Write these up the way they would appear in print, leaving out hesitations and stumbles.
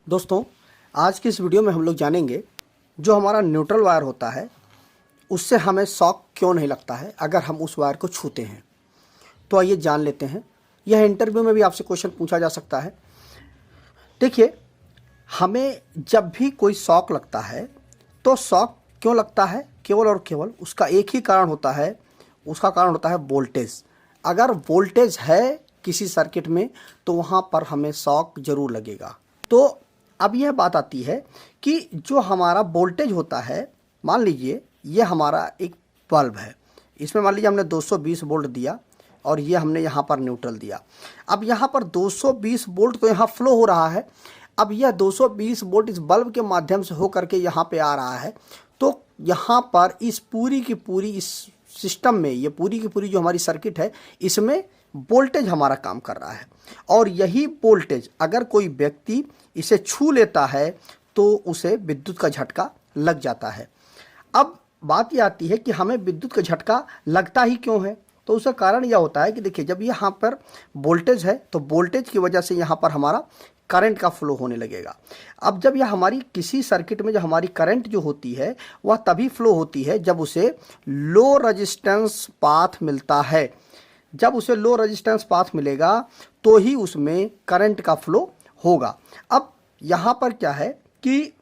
दोस्तों, आज की इस वीडियो में हम लोग जानेंगे जो हमारा न्यूट्रल वायर होता है उससे हमें शॉक क्यों नहीं लगता है अगर हम उस वायर को छूते हैं। तो आइए जान लेते हैं। यह इंटरव्यू में भी आपसे क्वेश्चन पूछा जा सकता है। देखिए, हमें जब भी कोई शॉक लगता है तो शॉक क्यों लगता है, केवल और केवल उसका एक ही कारण होता है, उसका कारण होता है वोल्टेज। अगर वोल्टेज है किसी सर्किट में तो वहाँ पर हमें शॉक ज़रूर लगेगा। तो अब यह बात आती है कि जो हमारा वोल्टेज होता है, मान लीजिए ये हमारा एक बल्ब है, इसमें मान लीजिए हमने 220 वोल्ट दिया और ये हमने यहाँ पर न्यूट्रल दिया। अब यहाँ पर 220 वोल्ट तो यहाँ फ्लो हो रहा है। अब यह 220 वोल्ट इस बल्ब के माध्यम से हो करके यहाँ पे आ रहा है। तो यहाँ पर इस पूरी की पूरी इस सिस्टम में, ये पूरी की पूरी जो हमारी सर्किट है, इसमें वोल्टेज हमारा काम कर रहा है। और यही वोल्टेज अगर कोई व्यक्ति इसे छू लेता है तो उसे विद्युत का झटका लग जाता है। अब बात यह आती है कि हमें विद्युत का झटका लगता ही क्यों है। तो उसका कारण यह होता है कि देखिए, जब यहाँ पर वोल्टेज है तो वोल्टेज की वजह से यहाँ पर हमारा करंट का फ्लो होने लगेगा। अब जब यह हमारी किसी सर्किट में जो हमारी करंट जो होती है वह तभी फ्लो होती है जब उसे लो रेजिस्टेंस पाथ मिलता है। जब उसे लो रेजिस्टेंस पाथ मिलेगा तो ही उसमें करंट का फ्लो होगा। अब यहाँ पर क्या है कि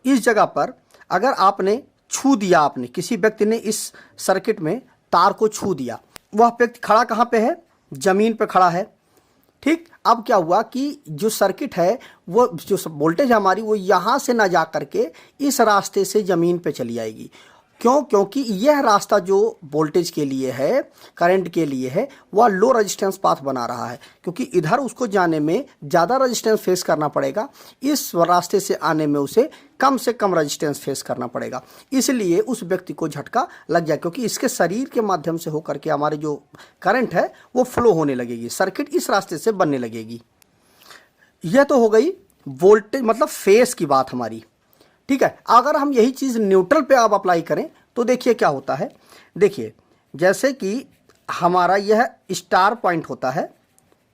इस जगह पर अगर आपने छू दिया, आपने किसी व्यक्ति ने इस सर्किट में तार को छू दिया, वह व्यक्ति खड़ा कहाँ पे है? जमीन पे खड़ा है। ठीक, अब क्या हुआ कि जो सर्किट है, वो जो वोल्टेज हमारी वो यहाँ से ना जा करके इस रास्ते से ज़मीन पे चली आएगी। क्यों? क्योंकि यह रास्ता जो वोल्टेज के लिए है, करंट के लिए है, वह लो रेजिस्टेंस पाथ बना रहा है। क्योंकि इधर उसको जाने में ज़्यादा रेजिस्टेंस फेस करना पड़ेगा, इस रास्ते से आने में उसे कम से कम रेजिस्टेंस फेस करना पड़ेगा। इसलिए उस व्यक्ति को झटका लग जाए, क्योंकि इसके शरीर के माध्यम से होकर के हमारी जो करंट है वो फ्लो होने लगेगी, सर्किट इस रास्ते से बनने लगेगी। यह तो हो गई वोल्टेज मतलब फेस की बात हमारी। ठीक है, अगर हम यही चीज़ न्यूट्रल पे आप अप्लाई करें तो देखिए क्या होता है। देखिए, जैसे कि हमारा यह स्टार पॉइंट होता है,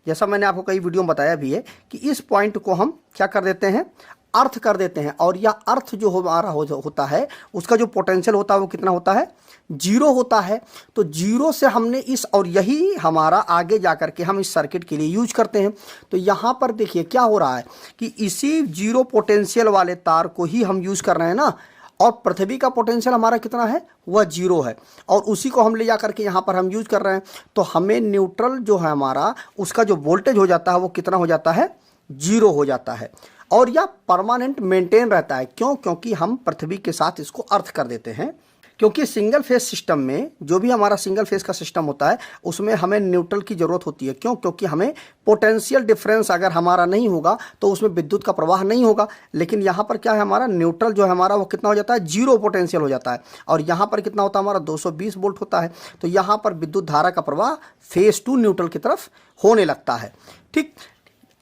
जैसा मैंने आपको कई वीडियो में बताया भी है कि इस पॉइंट को हम क्या कर देते हैं, अर्थ कर देते हैं। और यह अर्थ जो हमारा होता है उसका जो पोटेंशियल होता है वो कितना होता है? 0 होता है। तो 0 से हमने इस, और यही हमारा आगे जा कर के हम इस सर्किट के लिए यूज करते हैं। तो यहाँ पर देखिए क्या हो रहा है कि इसी 0 पोटेंशियल वाले तार को ही हम यूज कर रहे हैं ना, और पृथ्वी का पोटेंशियल हमारा कितना है? वह 0 है, और उसी को हम ले जा करके यहाँ पर हम यूज कर रहे हैं। तो हमें न्यूट्रल जो है हमारा, उसका जो वोल्टेज हो जाता है वो कितना हो जाता है? 0 हो जाता है। और यह परमानेंट मेंटेन रहता है। क्यों? क्योंकि हम पृथ्वी के साथ इसको अर्थ कर देते हैं। क्योंकि सिंगल फेज सिस्टम में, जो भी हमारा सिंगल फेज का सिस्टम होता है, उसमें हमें न्यूट्रल की ज़रूरत होती है। क्यों? क्योंकि हमें पोटेंशियल डिफरेंस अगर हमारा नहीं होगा तो उसमें विद्युत का प्रवाह नहीं होगा। लेकिन यहाँ पर क्या है, हमारा न्यूट्रल जो है हमारा वो कितना हो जाता है? 0 पोटेंशियल हो जाता है। और यहाँ पर कितना होता है हमारा? 220 वोल्ट होता है। तो यहाँ पर विद्युत धारा का प्रवाह फेज टू न्यूट्रल की तरफ होने लगता है। ठीक,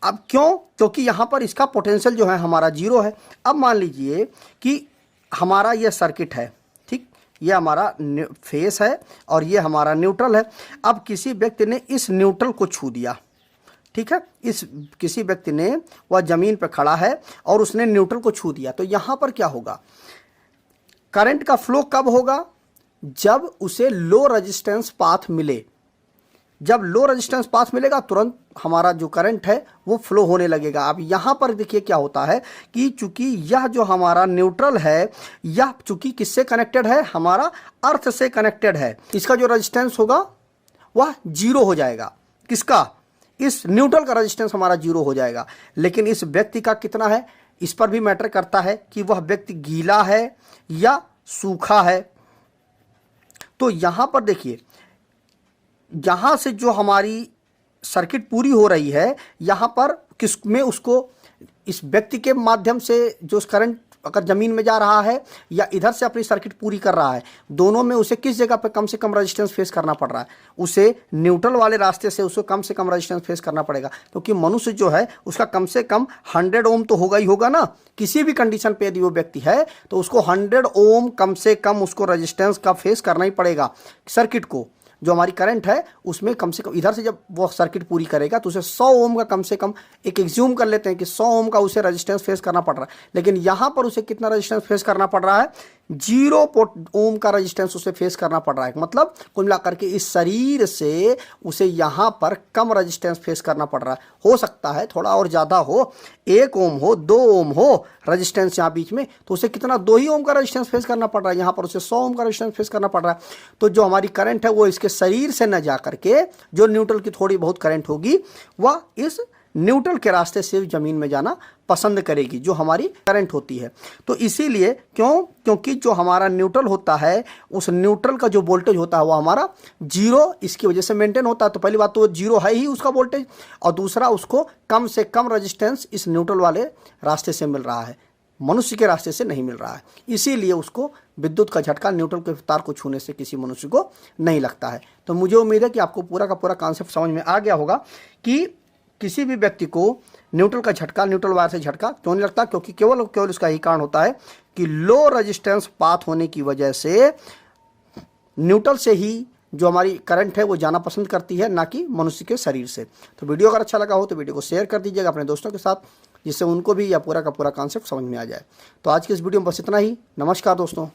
अब क्यों? क्योंकि यहाँ पर इसका पोटेंशियल जो है हमारा 0 है। अब मान लीजिए कि हमारा ये सर्किट है, ठीक, ये हमारा फेस है और ये हमारा न्यूट्रल है। अब किसी व्यक्ति ने इस न्यूट्रल को छू दिया, ठीक है, इस किसी व्यक्ति ने, वह जमीन पर खड़ा है और उसने न्यूट्रल को छू दिया। तो यहाँ पर क्या होगा? करंट का फ्लो कब होगा? जब उसे लो रेजिस्टेंस पाथ मिले। जब लो रेजिस्टेंस पाथ मिलेगा तुरंत हमारा जो करंट है वो फ्लो होने लगेगा। अब यहाँ पर देखिए क्या होता है कि चूंकि यह जो हमारा न्यूट्रल है, यह चूंकि किससे कनेक्टेड है? हमारा अर्थ से कनेक्टेड है। इसका जो रेजिस्टेंस होगा वह 0 हो जाएगा। किसका? इस न्यूट्रल का रेजिस्टेंस हमारा 0 हो जाएगा। लेकिन इस व्यक्ति का कितना है, इस पर भी मैटर करता है कि वह व्यक्ति गीला है या सूखा है। तो यहाँ पर देखिए, यहाँ से जो हमारी सर्किट पूरी हो रही है, यहाँ पर किस में उसको, इस व्यक्ति के माध्यम से जो करंट अगर ज़मीन में जा रहा है या इधर से अपनी सर्किट पूरी कर रहा है, दोनों में उसे किस जगह पे कम से कम रेजिस्टेंस फेस करना पड़ रहा है? उसे न्यूट्रल वाले रास्ते से उसे कम से कम रेजिस्टेंस फेस करना पड़ेगा। क्योंकि मनुष्य जो है उसका कम से कम 100 ओम तो होगा ही होगा ना। किसी भी कंडीशन पे यदि वो व्यक्ति है तो उसको 100 ओम कम से कम उसको रेजिस्टेंस का फेस करना ही पड़ेगा सर्किट को। जो हमारी करंट है उसमें कम से कम इधर से जब वो सर्किट पूरी करेगा तो उसे 100 ओम का कम से कम एक एग्ज्यूम कर लेते हैं कि 100 ओम का उसे रेजिस्टेंस फेस करना पड़ रहा है, लेकिन यहाँ पर उसे कितना रेजिस्टेंस फेस करना पड़ रहा है, 0 ओम का रेजिस्टेंस उसे फेस करना पड़ रहा है। मतलब कुल मिलाकर के इस शरीर से उसे यहाँ पर कम रेजिस्टेंस फेस करना पड़ रहा है। हो सकता है थोड़ा और ज़्यादा हो, 1 ओम हो, 2 ओम हो रेजिस्टेंस यहाँ बीच में, तो उसे कितना 2 ही ओम का रेजिस्टेंस फेस करना पड़ रहा है। यहाँ पर उसे 100 ओम का रेजिस्टेंस फेस करना पड़ रहा है। तो जो हमारी करंट है वो इसके शरीर से न जा करके जो न्यूट्रल की थोड़ी बहुत करंट होगी वह इस न्यूट्रल के रास्ते से जमीन में जाना पसंद करेगी, जो हमारी करंट होती है। तो इसीलिए क्योंकि जो हमारा न्यूट्रल होता है उस न्यूट्रल का जो वोल्टेज होता है वो हमारा 0 इसकी वजह से मेंटेन होता है। तो पहली बात तो वो 0 है ही उसका वोल्टेज, और दूसरा उसको कम से कम रेजिस्टेंस इस न्यूट्रल वाले रास्ते से मिल रहा है, मनुष्य के रास्ते से नहीं मिल रहा है। इसीलिए उसको विद्युत का झटका न्यूट्रल के तार को छूने से किसी मनुष्य को नहीं लगता है। तो मुझे उम्मीद है कि आपको पूरा का पूरा कॉन्सेप्ट समझ में आ गया होगा कि किसी भी व्यक्ति को न्यूट्रल का झटका, न्यूट्रल वायर से झटका क्यों नहीं लगता, क्योंकि केवल उसका ही कारण होता है कि लो रेजिस्टेंस पाथ होने की वजह से न्यूट्रल से ही जो हमारी करंट है वो जाना पसंद करती है, ना कि मनुष्य के शरीर से। तो वीडियो अगर अच्छा लगा हो तो वीडियो को शेयर कर दीजिएगा अपने दोस्तों के साथ, जिससे उनको भी यह पूरा का पूरा कॉन्सेप्ट समझ में आ जाए। तो आज की इस वीडियो में बस इतना ही। नमस्कार दोस्तों।